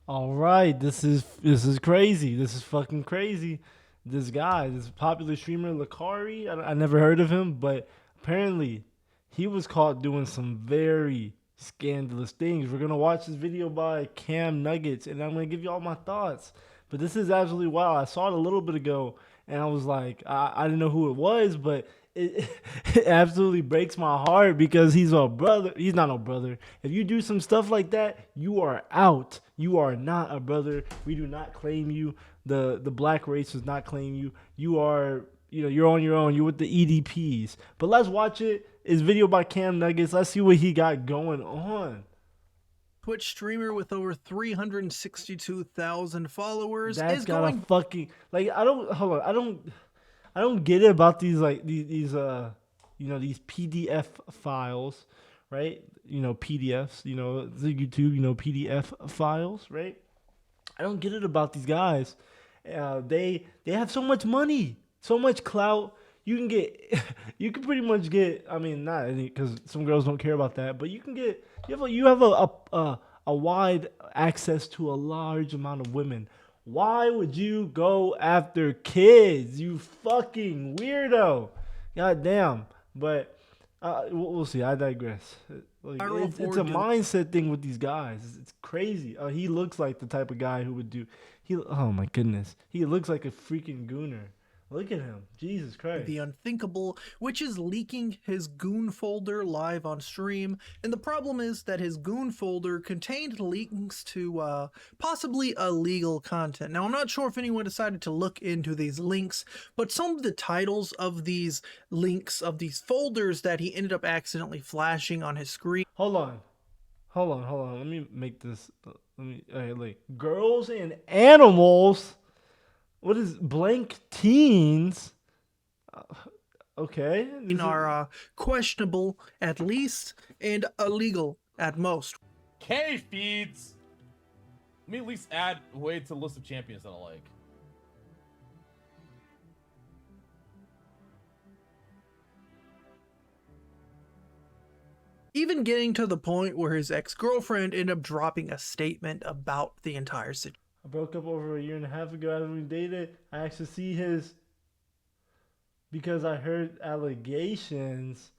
All right, this is crazy. This is fucking crazy. This guy, this popular streamer Lacari, I never heard of him, but apparently he was caught doing some very scandalous things. We're gonna watch this video by Cam Nuggets, and I'm gonna give you all my thoughts. But this is absolutely wild. I saw it a little bit ago, and I was like, I didn't know who it was, but it, it absolutely breaks my heart because he's a brother. He's not a brother. If you do some stuff like that, you are out. You are not a brother. We do not claim you. The black race does not claim you. You are, you're on your own. You're with the EDPs. But let's watch it. It's video by Cam Nuggets. Let's see what he got going on. Twitch streamer with over 362,000 followers That's is gotta going fucking like I don't hold on. I don't get it about these like these these PDF files, right? PDFs, the YouTube, PDF files, right? I don't get it about these guys. They have so much money, so much clout. You can get, you can pretty much get. I mean, not any because some girls don't care about that, but you can get. You have a wide access to a large amount of women. Why would you go after kids? You fucking weirdo. God damn. But we'll see. I digress. Like, it's a mindset thing with these guys. It's crazy. He looks like the type of guy who would do. Oh my goodness. He looks like a freaking gooner. Look at him. Jesus Christ. the unthinkable, which is leaking his goon folder live on stream. And the problem is that his goon folder contained links to possibly illegal content. Now, I'm not sure if anyone decided to look into these links, but some of the titles of these links, of these folders that he ended up accidentally flashing on his screen. Hold on. Let me make this. Girls and animals. What is blank teens? Okay. Are questionable at least and illegal at most. K feeds. Let me at least add a way to the list of champions that I like. Even getting to the point where his ex-girlfriend ended up dropping a statement about the entire situation. I broke up over a year and a half ago after we dated. I actually see his because I heard allegations.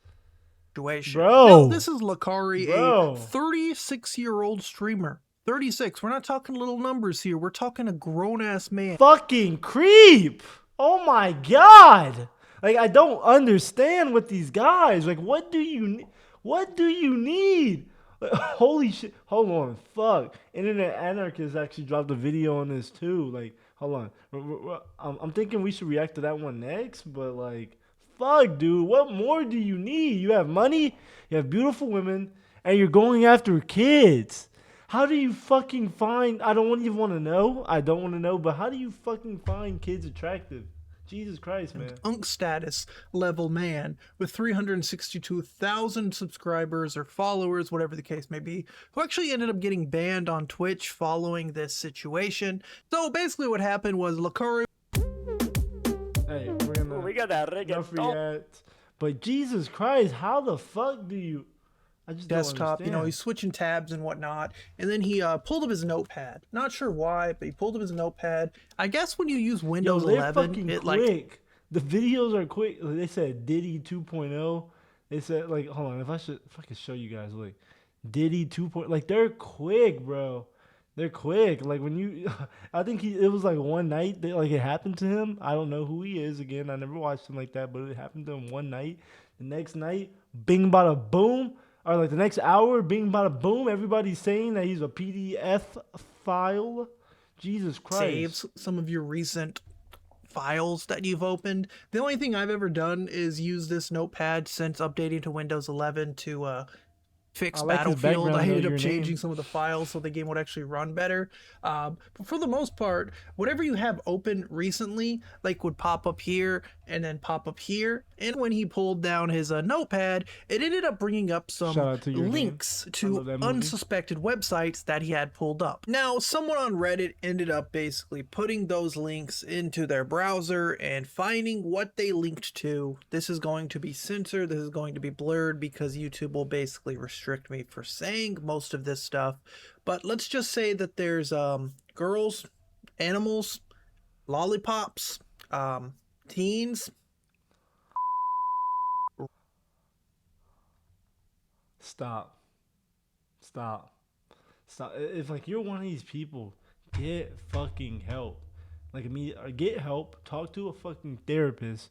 Bro, Bro, this is Lacari, a 36-year-old streamer. 36. We're not talking little numbers here. We're talking a grown-ass man. Fucking creep. Oh my god. Like, I don't understand with these guys. Like, what do you need? Like, holy shit. Hold on. Fuck. Internet Anarchist actually dropped a video on this too. Like, hold on. I'm thinking we should react to that one next, but like, fuck, dude. What more do you need? You have money, you have beautiful women, and you're going after kids. How do you fucking find, I don't even want to know. I don't want to know, but how do you fucking find kids attractive? Jesus Christ, man. Unk status level man with 362,000 subscribers or followers, whatever the case may be, who actually ended up getting banned on Twitch following this situation. So basically what happened was Lacari. Hey, we got that reggaeton. But Jesus Christ, how the fuck do you... I just desktop, he's switching tabs and whatnot, and then he pulled up his notepad. Not sure why, but he pulled up his notepad. I guess when you use Windows 11, it quick. The videos are quick. They said Diddy 2.0. They said, like, hold on, if I could show you guys, like, Diddy 2.0, like, they're quick, bro. They're quick. Like, when you, I think it was like one night that, like, it happened to him. I don't know who he is. Again, I never watched him like that, but it happened to him one night. The next night, bing, bada, boom. Or like the next hour, bing, bada, boom, everybody's saying that he's a PDF file. Jesus Christ. Saves some of your recent files that you've opened. The only thing I've ever done is use this notepad since updating to Windows 11 to fix Battlefield. I ended up changing some of the files so the game would actually run better. But for the most part, whatever you have open recently, like, would pop up here and then pop up here. And when he pulled down his notepad, it ended up bringing up some links to unsuspected websites that he had pulled up. Now, someone on Reddit ended up basically putting those links into their browser and finding what they linked to. This is going to be censored. This is going to be blurred because YouTube will basically restrict restrict me for saying most of this stuff, but let's just say that there's girls, animals, lollipops, teens. Stop. Stop. Stop. If like you're one of these people, get fucking help. Like or get help. Talk to a fucking therapist,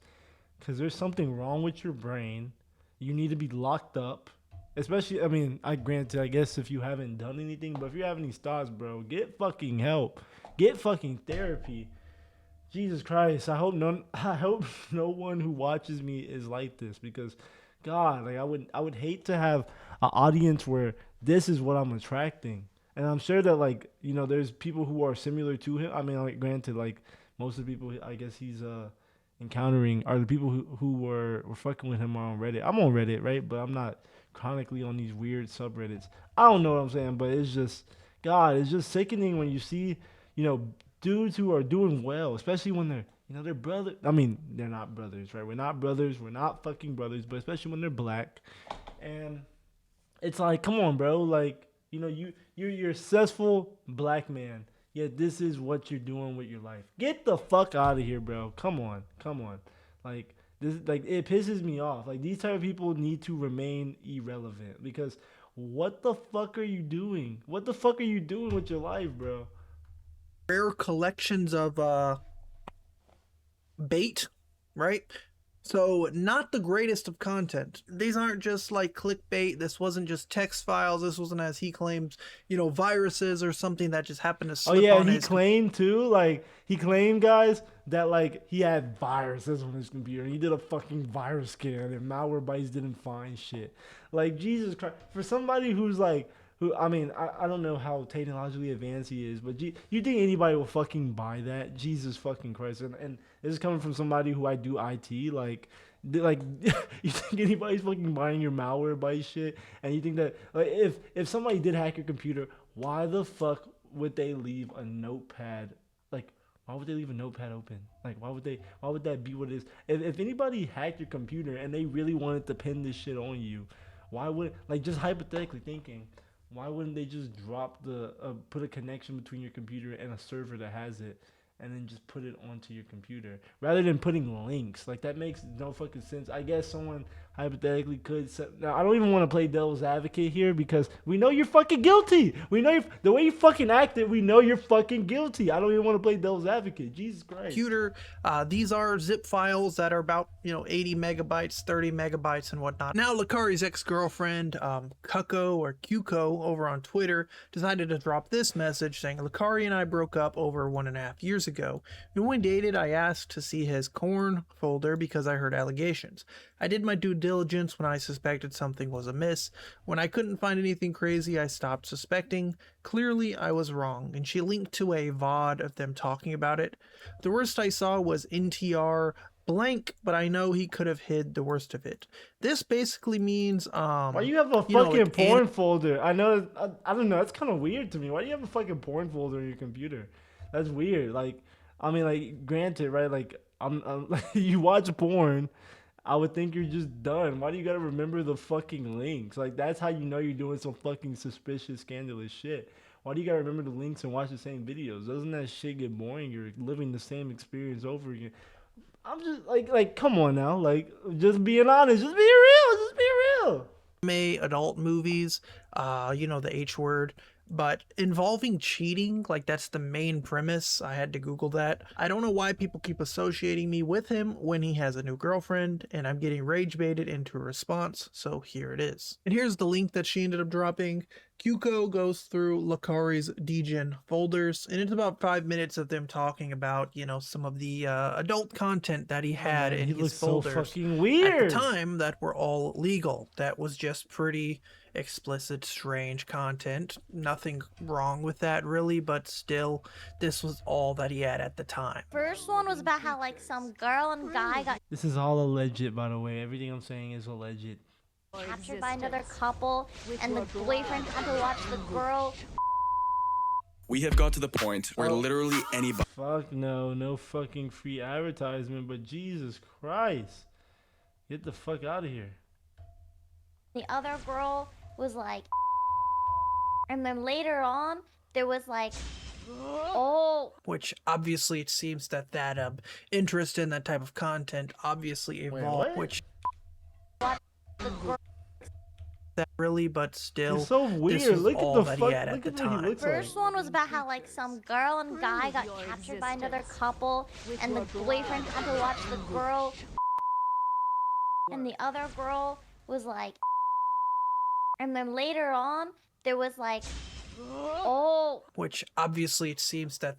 because there's something wrong with your brain. You need to be locked up. Especially, I mean, I granted, I guess if you haven't done anything, but if you're having these thoughts, bro, get fucking help. Get fucking therapy. Jesus Christ, I hope none. I hope no one who watches me is like this, because, God, like I would hate to have an audience where this is what I'm attracting, and I'm sure that like there's people who are similar to him. I mean, like granted, like most of the people I guess he's encountering are the people who were fucking with him are on Reddit. I'm on Reddit, right? But I'm not chronically on these weird subreddits. I don't know what I'm saying, but it's just God, it's just sickening when you see, you know, dudes who are doing well, especially when they're brother. I mean, they're not brothers, right? We're not brothers. We're not fucking brothers. But especially when they're black, and it's like, come on, bro. Like, you're a successful black man. Yet this is what you're doing with your life. Get the fuck out of here, bro. Come on, come on. Like this, like it pisses me off. Like these type of people need to remain irrelevant, because what the fuck are you doing? What the fuck are you doing with your life, bro? Rare collections of bait, right? So not the greatest of content. These aren't just like clickbait. This wasn't just text files. This wasn't, as he claims, viruses or something that just happened to slip Oh yeah, on and he his claimed too. Like he claimed, guys, that like he had viruses on his computer. He did a fucking virus scan, and Malwarebytes didn't find shit. Like Jesus Christ, for somebody who's like, who I mean, I don't know how technologically advanced he is, but you think anybody will fucking buy that? Jesus fucking Christ, and this is coming from somebody who I do IT, like. Like you think anybody's fucking buying your Malwarebytes shit, and you think that like if somebody did hack your computer, why the fuck would they leave a notepad? Like, why would they leave a notepad open? Like, why would that be what it is? If anybody hacked your computer and they really wanted to pin this shit on you, why would, like, just hypothetically thinking, why wouldn't they just drop put a connection between your computer and a server that has it, and then just put it onto your computer rather than putting links? Like, that makes no fucking sense. I guess someone hypothetically could set. Now, I don't even want to play devil's advocate here, because we know you're fucking guilty. We know the way you fucking acted. We know you're fucking guilty. I don't even want to play devil's advocate. Jesus Christ. computer. These are zip files that are about 80 megabytes, 30 megabytes, and whatnot. Now, Lacari's ex-girlfriend, Cucko or Cuco over on Twitter, decided to drop this message saying, Lacari and I broke up over 1.5 years ago. When we dated, I asked to see his corn folder because I heard allegations. I did my due diligence when I suspected something was amiss. When I couldn't find anything crazy, I stopped suspecting. Clearly, I was wrong, and she linked to a VOD of them talking about it. The worst I saw was NTR blank, but I know he could have hid the worst of it. This basically means why you have a fucking porn folder? I know, I don't know. That's kind of weird to me. Why do you have a fucking porn folder on your computer? That's weird. Like, I mean, like, granted, right? Like, you watch porn, I would think you're just done. Why do you gotta remember the fucking links? Like, that's how you know you're doing some fucking suspicious, scandalous shit. Why do you gotta remember the links and watch the same videos? Doesn't that shit get boring? You're living the same experience over again. I'm just like, come on now. Like, just being honest. Just be real. Just be real. Adult movies, the H word, but involving cheating, like that's the main premise. I had to Google that. I don't know why people keep associating me with him when he has a new girlfriend, and I'm getting rage baited into a response, so here it is. And here's the link that she ended up dropping. Cuco goes through Lacari's degen folders, and it's about 5 minutes of them talking about, some of the adult content that he had in his folders so fucking weird at the time that were all legal. That was just pretty explicit, strange content. Nothing wrong with that, really, but still, this was all that he had at the time. First one was about how like some girl and guy got This is all alleged, by the way. Everything I'm saying is alleged. captured by another couple, and the boyfriend had to watch the girl. We have got to the point where literally anybody. Fuck no fucking free advertisement, but Jesus Christ. Get the fuck out of here. The other girl was like, and then later on there was like, oh, which obviously it seems that interest in that type of content obviously evolved, what? which the girl. that really, but still, It's so this weird. was Look at all the that fuck. he had Look at the at what he time. looks like. First one was about how like some girl and guy got captured by another couple, and the boyfriend had to watch the girl, and the other girl was like, and then later on there was like, oh, Which obviously it seems that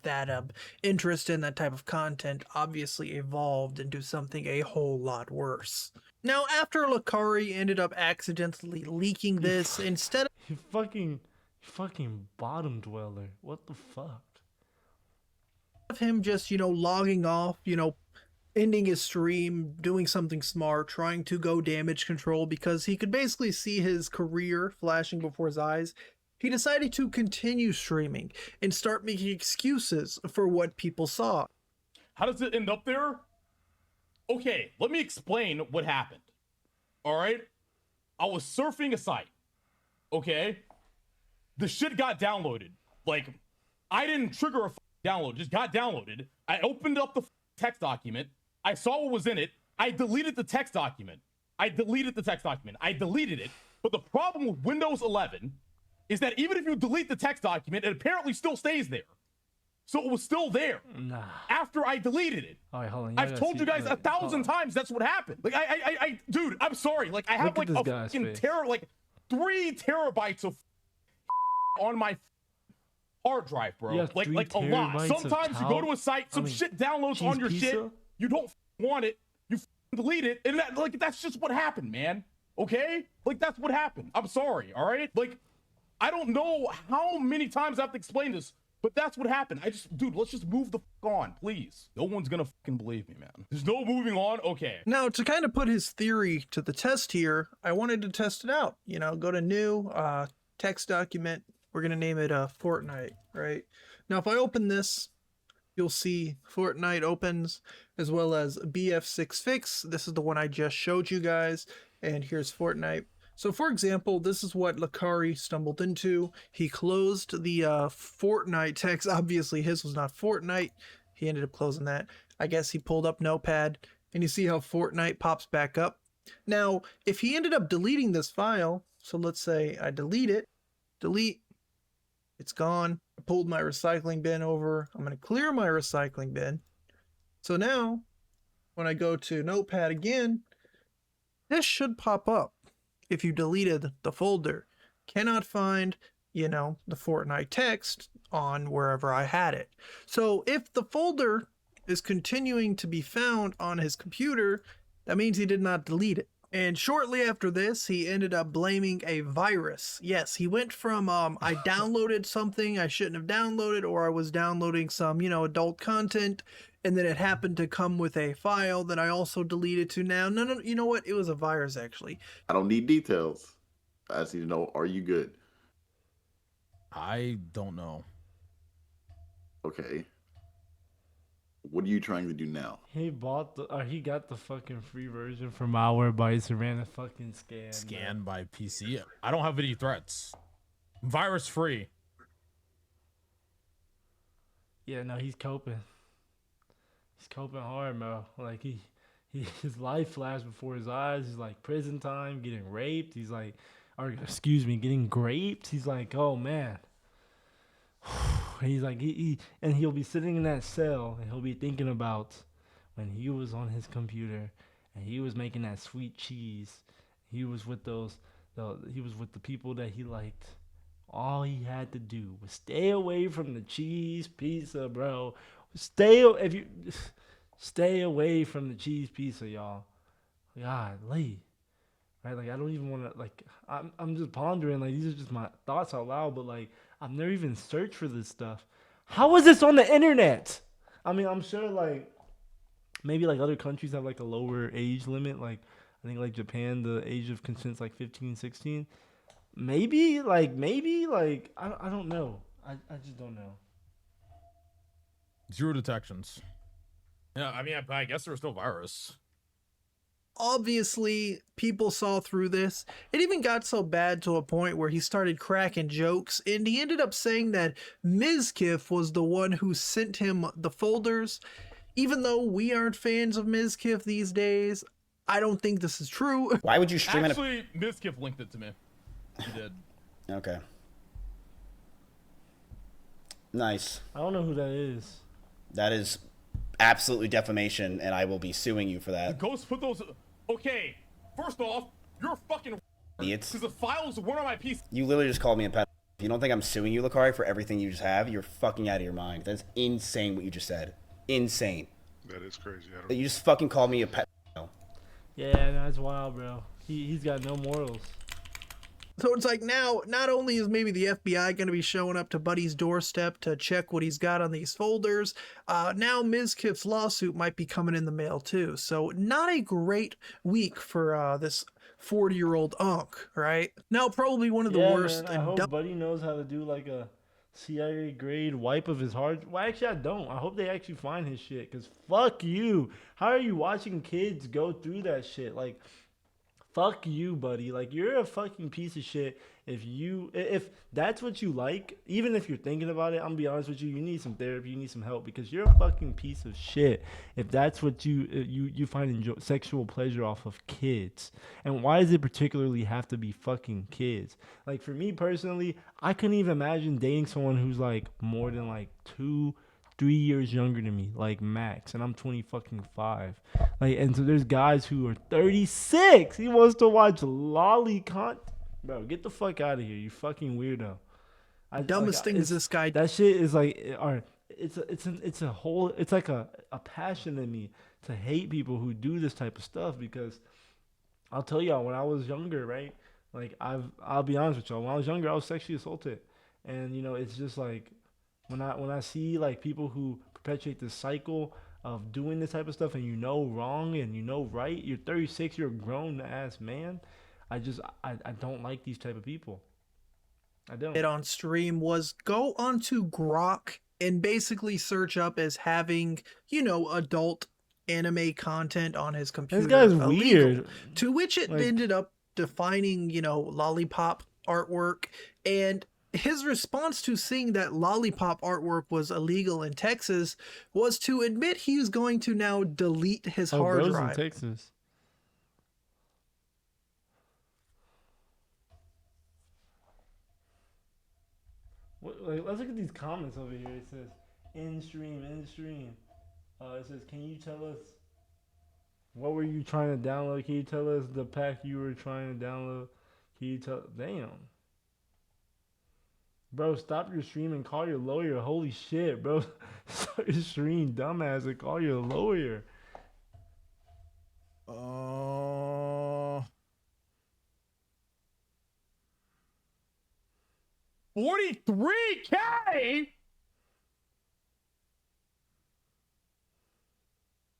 interest in that type of content obviously evolved into something a whole lot worse. Now, after Lacari ended up accidentally leaking this, instead You fucking bottom dweller. What the fuck? of him just, logging off, ending his stream, doing something smart, trying to go damage control because he could basically see his career flashing before his eyes, he decided to continue streaming and start making excuses for what people saw. How does it end up there? Okay, let me explain what happened. All right? I was surfing a site. Okay? The shit got downloaded. Like, I didn't trigger a download, just got downloaded. I opened up the text document. I saw what was in it. I deleted the text document. I deleted it. But the problem with Windows 11 is that even if you delete the text document, it apparently still stays there. So it was still there after I deleted it. All right, hold on. I've told you guys 1,000 times that's what happened. Like, dude, I'm sorry. Like, I have like a fucking like 3 terabytes of on my hard drive, bro. Like a lot. Sometimes you go to a site, some shit downloads on your shit. You don't want it. You delete it, and that's just what happened, man. Okay? Like, that's what happened. I'm sorry. All right? Like, I don't know how many times I have to explain this, but that's what happened. Dude, let's just move the on, please. No one's gonna fucking believe me, man. There's no moving on. Okay. Now, to kind of put his theory to the test here, I wanted to test it out. Go to new, text document. We're gonna name it Fortnite, right? Now, if I open this, you'll see Fortnite opens, as well as BF6 Fix. This is the one I just showed you guys, and here's Fortnite. So, for example, this is what Lacari stumbled into. He closed the Fortnite text. Obviously, his was not Fortnite. He ended up closing that. I guess he pulled up Notepad, and you see how Fortnite pops back up. Now, if he ended up deleting this file, so let's say I delete it, delete, it's gone. I pulled my recycling bin over. I'm going to clear my recycling bin. So now, when I go to Notepad again, this should pop up. If you deleted the folder, cannot find, the Fortnite text on wherever I had it. So if the folder is continuing to be found on his computer, that means he did not delete it. And shortly after this, he ended up blaming a virus. Yes, he went from, I downloaded something I shouldn't have downloaded, or I was downloading some, adult content, and then it happened to come with a file that I also deleted to now. No, you know what? It was a virus, actually. I don't need details. I just need to know, are you good? I don't know. Okay. What are you trying to do now? He he got the fucking free version for Malwarebytes and ran a fucking scan by PC. I don't have any threats. Virus free. Yeah, no, he's coping. He's coping hard, bro. Like his life flashed before his eyes. He's like prison time, getting raped. He's like, getting graped. He's like, oh man. He's like and he'll be sitting in that cell and he'll be thinking about when he was on his computer and he was making that sweet cheese. He was with he was with the people that he liked. All he had to do was stay away from the cheese pizza, bro. Stay away from the cheese pizza, y'all. Golly. Right? Like, I don't even want to, like, I'm just pondering, like, these are just my thoughts out loud, but, like, I've never even searched for this stuff. How is this on the internet? I mean, I'm sure, like, maybe, like, other countries have, like, a lower age limit. Like, I think, like, Japan, the age of consent's, like, 15, 16. Maybe, I don't know. I just don't know. 0 detections. Yeah, I mean, I guess there was no virus. Obviously, people saw through this. It even got so bad to a point where he started cracking jokes, and he ended up saying that Mizkif was the one who sent him the folders. Even though we aren't fans of Mizkif these days, I don't think this is true. Why would you stream it? Actually, Mizkif linked it to me. He did. Okay. Nice. I don't know who that is. That is absolutely defamation, and I will be suing you for that. The ghost put those. Okay, first off, you're a fucking idiots. Because the files weren't on my PC. You literally just called me a pet. If you don't think I'm suing you, Lacari, for everything you just have, you're fucking out of your mind. That's insane what you just said. Insane. That is crazy. That you just fucking called me a pet. Yeah, that's wild, bro. He's got no morals. So it's like now, not only is maybe the FBI going to be showing up to Buddy's doorstep to check what he's got on these folders, now Mizkif's lawsuit might be coming in the mail too. So not a great week for this 40-year-old unk, right? Now probably one of the worst. Man, I hope Buddy knows how to do like a CIA grade wipe of his hard. Well, actually, I don't. I hope they actually find his shit. Cause fuck you. How are you watching kids go through that shit? Like, fuck you, buddy. Like, you're a fucking piece of shit. If that's what you like, even if you're thinking about it, I'm gonna be honest with you, you need some therapy, you need some help, because you're a fucking piece of shit. If that's what you find sexual pleasure off of kids, and why does it particularly have to be fucking kids? Like, for me personally, I couldn't even imagine dating someone who's like more than like 2-3 years younger than me, like max, and I'm 25. Like, and so there's guys who are 36. He wants to watch lolly content. Bro, get the fuck out of here, you fucking weirdo. Dumbest thing is this guy. That shit is like, it's like a passion in me to hate people who do this type of stuff, because I'll tell y'all, when I was younger, right? Like, I'll be honest with y'all, when I was younger, I was sexually assaulted, and you know, it's just like when I see like people who perpetuate this cycle of doing this type of stuff, and you know wrong and you know right, you're 36, you're a grown ass man. I don't like these type of people. I don't. It on stream was go onto Grok and basically search up as having, you know, adult anime content on his computer. This guy's illegal, weird. To which it Like, ended up defining, you know, lollipop artwork. And his response to seeing that lollipop artwork was illegal in Texas was to admit he's going to now delete his hard bro's drive. in Texas. Like, let's look at these comments over here. It says, in stream. It says, can you tell us what were you trying to download? Can you tell us the pack you were trying to download? Can you tell? Damn. Bro, stop your stream and call your lawyer. Holy shit, bro. Stop your stream, dumbass, and call your lawyer. 43K?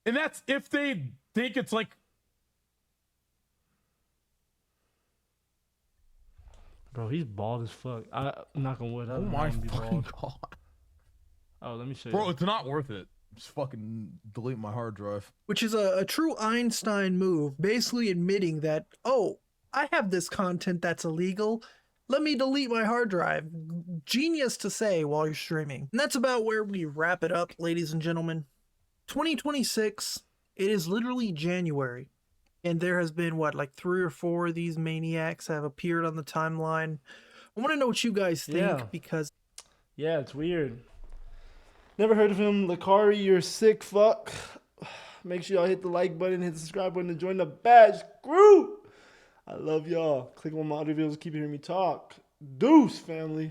And that's if they think it's like. Bro, he's bald as fuck. I'm not gonna wood. Oh my fucking god. Oh, let me show you. Bro, it's not worth it. Just fucking delete my hard drive. Which is a true Einstein move, basically admitting that, oh, I have this content that's illegal. Let me delete my hard drive. Genius to say while you're streaming. And that's about where we wrap it up, ladies and gentlemen. 2026, it is literally January. And there has been, what, like 3 or 4 of these maniacs have appeared on the timeline. I want to know what you guys think, because... Yeah, it's weird. Never heard of him. Lacari, you're sick fuck. Make sure y'all hit the like button, hit the subscribe button, and join the badge group. I love y'all. Click on my other videos, keep hearing me talk. Deuce, family.